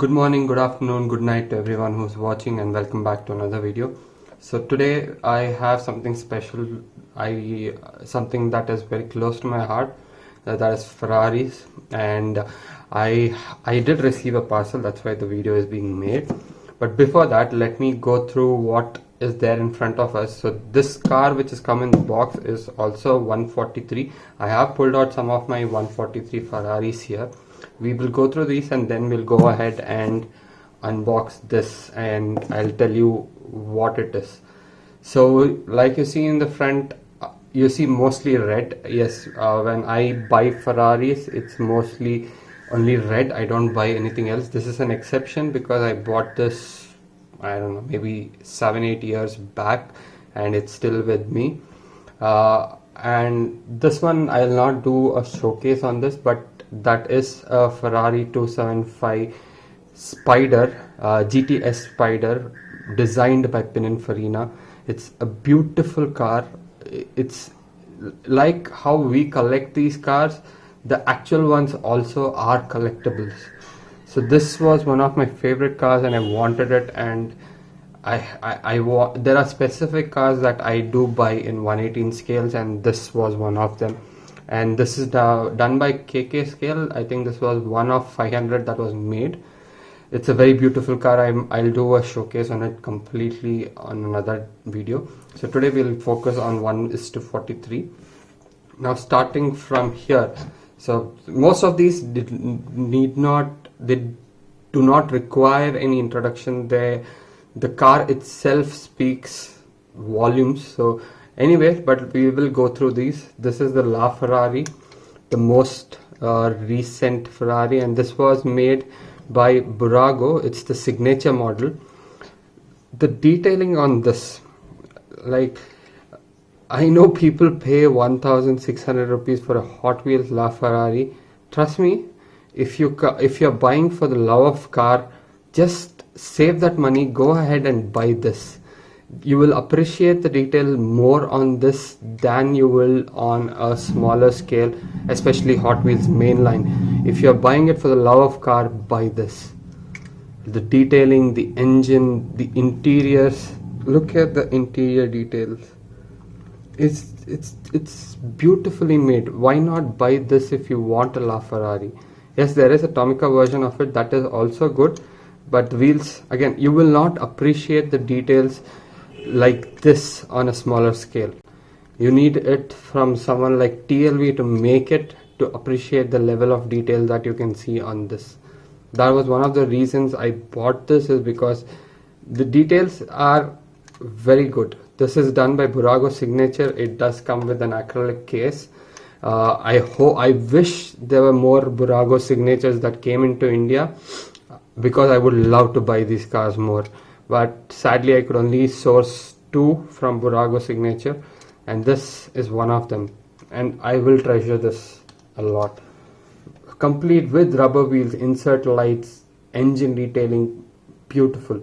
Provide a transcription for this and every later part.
Good morning, good afternoon, good night to everyone who's watching, and welcome back to another video. So today I have something special, something that is very close to my heart, that is Ferraris. And I did receive a parcel, that's why the video is being made. But before that, let me go through what is there in front of us. So this car which is come in the box is also 143. I have pulled out some of my 143 Ferraris here. We will go through these and then we'll go ahead and unbox this and I'll tell you what it is. So like you see in the front, you see mostly red. Yes, when I buy Ferraris, it's mostly only red. I don't buy anything else. This is an exception because I bought this, I don't know, maybe 7-8 years back, and it's still with me. And this one I'll not do a showcase on this, but that is a Ferrari 275 Spider, GTS Spider, designed by Pininfarina. It's a beautiful car. It's like how we collect these cars, the actual ones also are collectibles. So this was one of my favorite cars and I wanted it, and there are specific cars that I do buy in 118 scales, and this was one of them. And this is done by KK scale. I think this was one of 500 that was made. It's a very beautiful car. I'll do a showcase on it completely on another video. So today we'll focus on 1:43. Now starting from here, so most of these they do not require any introduction. The car itself speaks volumes. So anyway, but we will go through these. This is the LaFerrari, the most recent Ferrari, and this was made by Burago. It's the signature model. The detailing on this, like, I know people pay 1,600 rupees for a Hot Wheels LaFerrari. Trust me, if you're buying for the love of car, just save that money, go ahead and buy this. You will appreciate the detail more on this than you will on a smaller scale, especially Hot Wheels mainline. If you're buying it for the love of car, buy this. The detailing, the engine, the interiors, look at the interior details. It's beautifully made. Why not buy this if you want a LaFerrari? Yes, there is a Tomica version of it that is also good, but the wheels, again, you will not appreciate the details like this on a smaller scale. You need it from someone like TLV to make it, to appreciate the level of detail that you can see on this. That was one of the reasons I bought this, is because the details are very good. This is done by Burago signature. It does come with an acrylic case. I wish there were more Burago signatures that came into India, because I would love to buy these cars more. But sadly I could only source 2 from Burago signature, and this is one of them, and I will treasure this a lot. Complete with rubber wheels, insert lights, engine detailing, beautiful.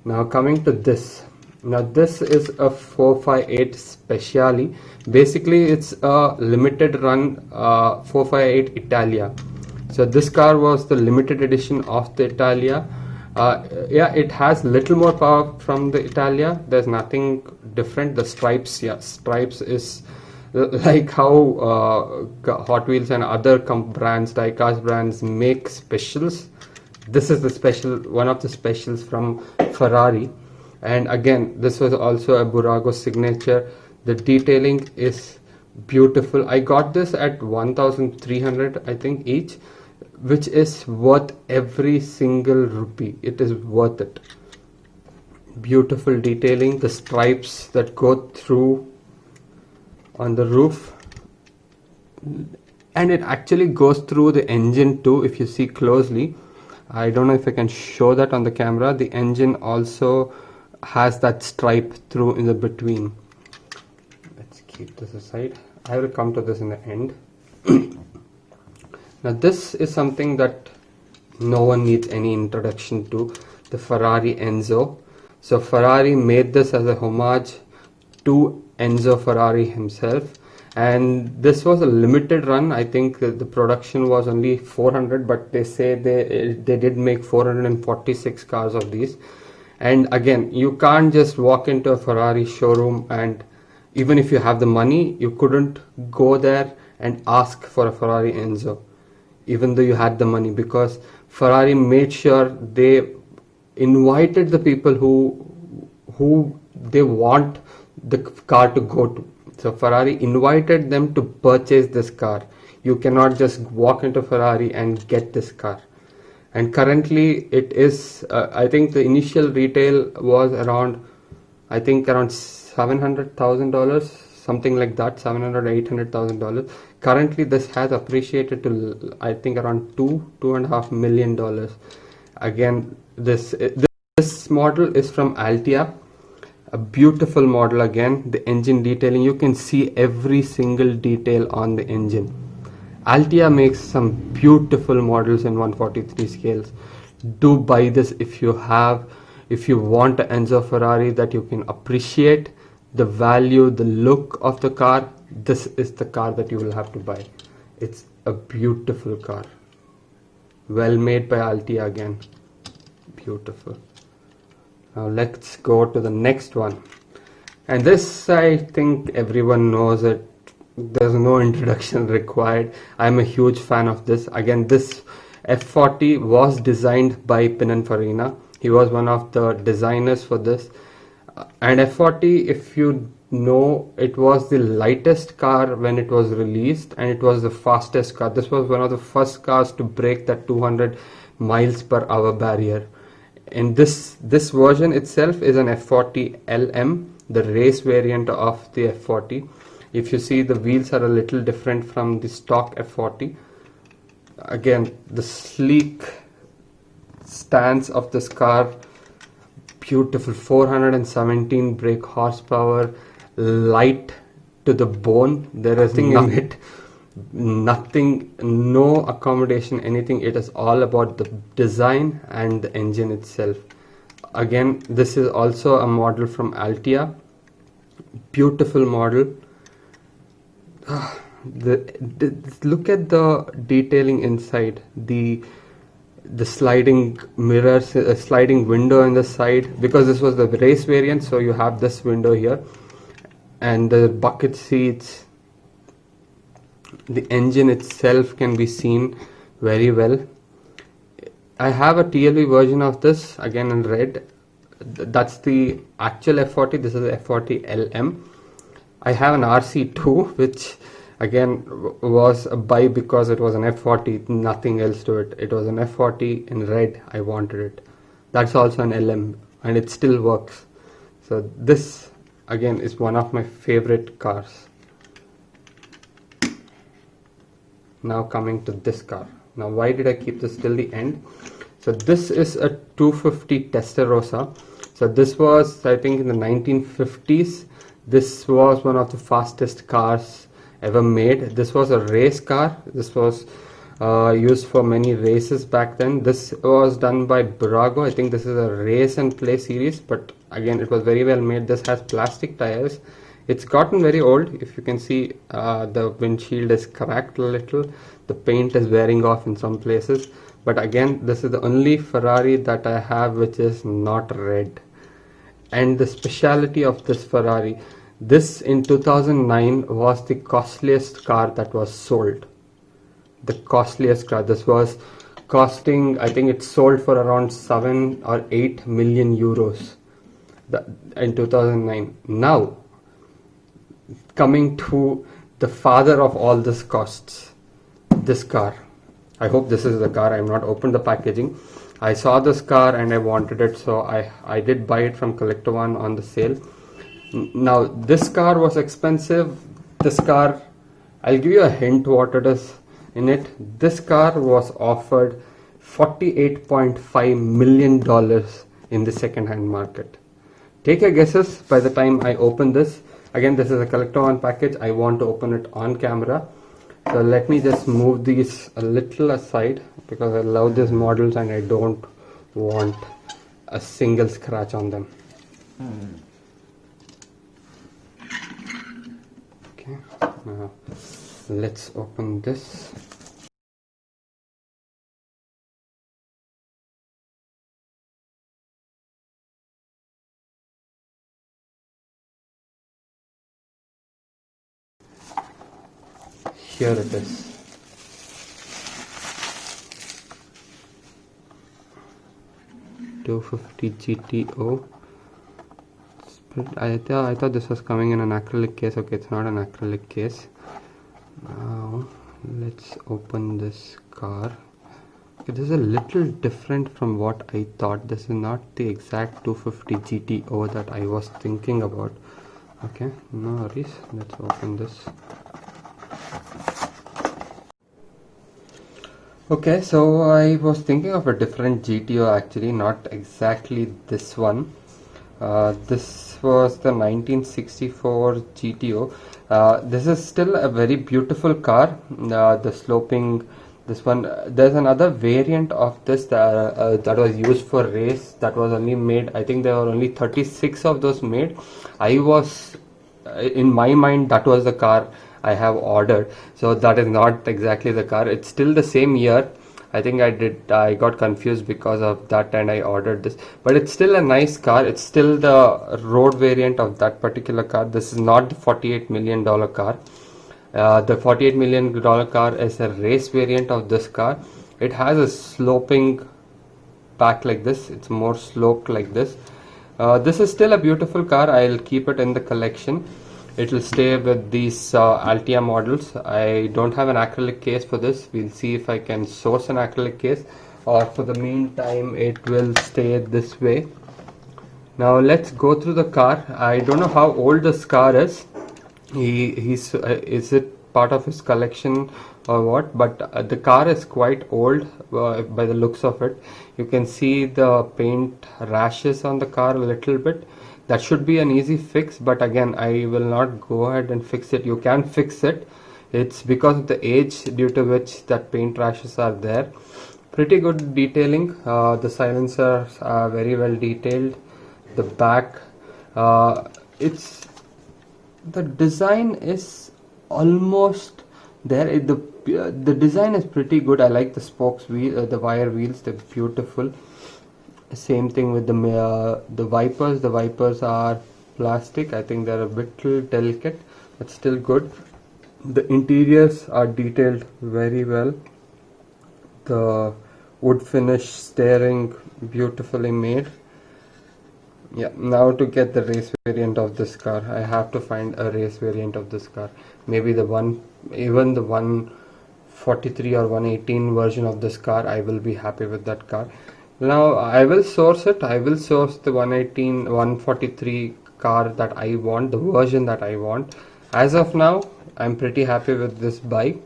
Now coming to this. Now this is a 458 Speciale. Basically it's a limited run 458 Italia. So this car was the limited edition of the Italia. Yeah, it has little more power from the Italia. There's nothing different. The stripes, yeah, stripes is like how Hot Wheels and other brands, diecast brands, make specials. This is the special, one of the specials from Ferrari. And again, this was also a Burago signature. The detailing is beautiful. I got this at 1,300, I think, each, which is worth every single rupee. It is worth it. Beautiful detailing, the stripes that go through on the roof, and it actually goes through the engine too. If you see closely, I don't know if I can show that on the camera. The engine also has that stripe through in the between. Let's keep this aside. I will come to this in the end. Now this is something that no one needs any introduction to, the Ferrari Enzo. So Ferrari made this as a homage to Enzo Ferrari himself, and this was a limited run. I think the production was only 400, but they say they did make 446 cars of these. And again, you can't just walk into a Ferrari showroom, and even if you have the money, you couldn't go there and ask for a Ferrari Enzo, even though you had the money, because Ferrari made sure they invited the people who they want the car to go to. So Ferrari invited them to purchase this car. You cannot just walk into Ferrari and get this car. And currently it is, I think the initial retail was around, I think around $700,000, something like that, $700,000-800,000. Currently this has appreciated to, I think, around $2.5 million. Again, this model is from Altia, a beautiful model. Again, the engine detailing, you can see every single detail on the engine. Altia makes some beautiful models in 143 scales. Do buy this if you want an Enzo Ferrari that you can appreciate the value, the look of the car. This is the car that you will have to buy. It's a beautiful car. Well made by Altia again. Beautiful. Now let's go to the next one. And this, I think everyone knows it. There's no introduction required. I'm a huge fan of this. Again, this F40 was designed by Pininfarina. He was one of the designers for this. And F40, if you know, it was the lightest car when it was released, and it was the fastest car. This was one of the first cars to break that 200 miles per hour barrier. And this version itself is an F40 LM, the race variant of the F40. If you see, the wheels are a little different from the stock F40. Again, the sleek stance of this car, beautiful. 417 brake horsepower, light to the bone. There is nothing, no accommodation, anything. It is all about the design and the engine itself. Again, this is also a model from Altia. Beautiful model. Look at the detailing inside. The sliding mirrors, a sliding window on the side, because this was the race variant, so you have this window here, and the bucket seats. The engine itself can be seen very well. I have a TLV version of this, again in red. That's the actual F40. This is the F40 LM. I have an RC2, which again was a buy because it was an F40, nothing else to it. It was an F40 in red. I wanted it. That's also an LM, and it still works. So this again is one of my favorite cars. Now coming to this car. Now why did I keep this till the end? So this is a 250 Testarossa. So this was, I think, in the 1950s. This was one of the fastest cars ever made. This was a race car. This was used for many races back then. This was done by Burago. I think this is a race and play series, but again, it was very well made. This has plastic tires. It's gotten very old. If you can see, the windshield is cracked a little. The paint is wearing off in some places. But again, this is the only Ferrari that I have which is not red. And the speciality of this Ferrari, this in 2009 was the costliest car that was sold. The costliest car. This was costing, I think it sold for around 7 or 8 million euros in 2009. Now, coming to the father of all this costs, this car. I hope this is the car. I have not opened the packaging. I saw this car and I wanted it, so I did buy it from Collector One on the sale. Now this car was expensive. This car, I'll give you a hint what it is in it. This car was offered $48.5 million in the second-hand market. Take your guesses by the time I open this. Again, this is a Collector One package. I want to open it on camera. So let me just move these a little aside because I love these models and I don't want a single scratch on them. Okay, Now let's open this. Here it is. $250 GTO. I thought this was coming in an acrylic case. Okay, it's not an acrylic case. Now let's open this car. Okay, this is a little different from what I thought. This is not the exact 250 GTO that I was thinking about. Okay, no worries. Let's open this. Okay, so I was thinking of a different GTO actually, not exactly this one. This was the 1964 GTO. This is still a very beautiful car. The sloping, this one, there's another variant of this that was used for race, that was only made, I think there were only 36 of those made. In my mind, that was the car I have ordered, so that is not exactly the car. It's still the same year. I think I got confused because of that and I ordered this, but it's still a nice car. It's still the road variant of that particular car. This is not the $48 million car. The $48 million car is a race variant of this car. It has a sloping back like this. It's more sloped like this. This is still a beautiful car. I'll keep it in the collection. It will stay with these Altia models. I don't have an acrylic case for this. We'll see if I can source an acrylic case, or for the meantime it will stay this way. Now let's go through the car. I don't know how old this car is. Is it part of his collection or what? But the car is quite old by the looks of it. You can see the paint rashes on the car a little bit. That should be an easy fix, but again, I will not go ahead and fix it. You can fix it. It's because of the age due to which that paint rashes are there. Pretty good detailing. The silencers are very well detailed. The back, the design is almost there. The design is pretty good. I like the spokes wheel, the wire wheels. They're beautiful. Same thing with the wipers. The wipers are plastic. I think they're a bit delicate, but still good. The interiors are detailed very well. The wood finish steering, beautifully made. Yeah, now to get the race variant of this car, I have to find a race variant of this car. Maybe even the 143 or 118 version of this car, I will be happy with that car. Now I will source it. I will source the 143 car that I want, the version that I want. As of now, I'm pretty happy with this bike.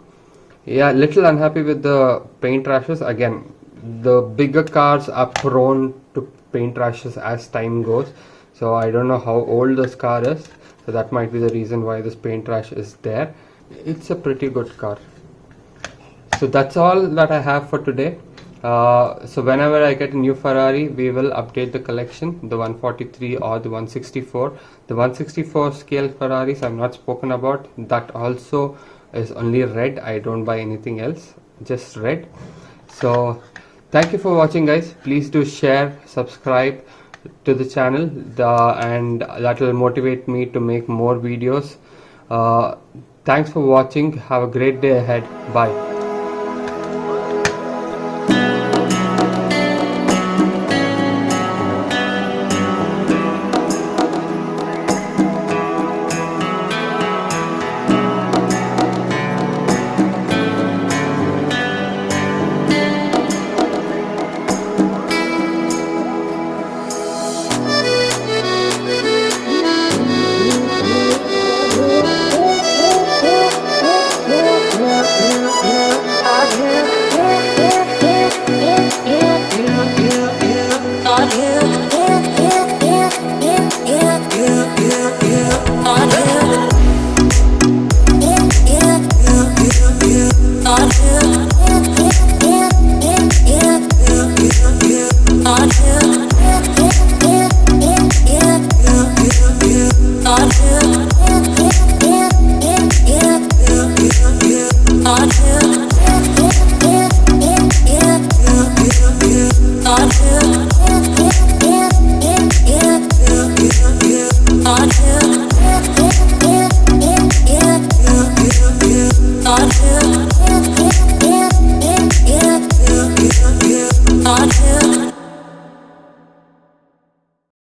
Yeah, little unhappy with the paint rashes. Again, the bigger cars are prone to paint rashes as time goes. So I don't know how old this car is. So that might be the reason why this paint rash is there. It's a pretty good car. So that's all that I have for today. So whenever I get a new Ferrari, we will update the collection, the 143 or the 164. The 164 scale Ferraris I've not spoken about. That also is only red. I don't buy anything else, just red. So thank you for watching, guys. Please do share, subscribe to the channel, and that will motivate me to make more videos. Thanks for watching. Have a great day ahead. Bye. Yeah. until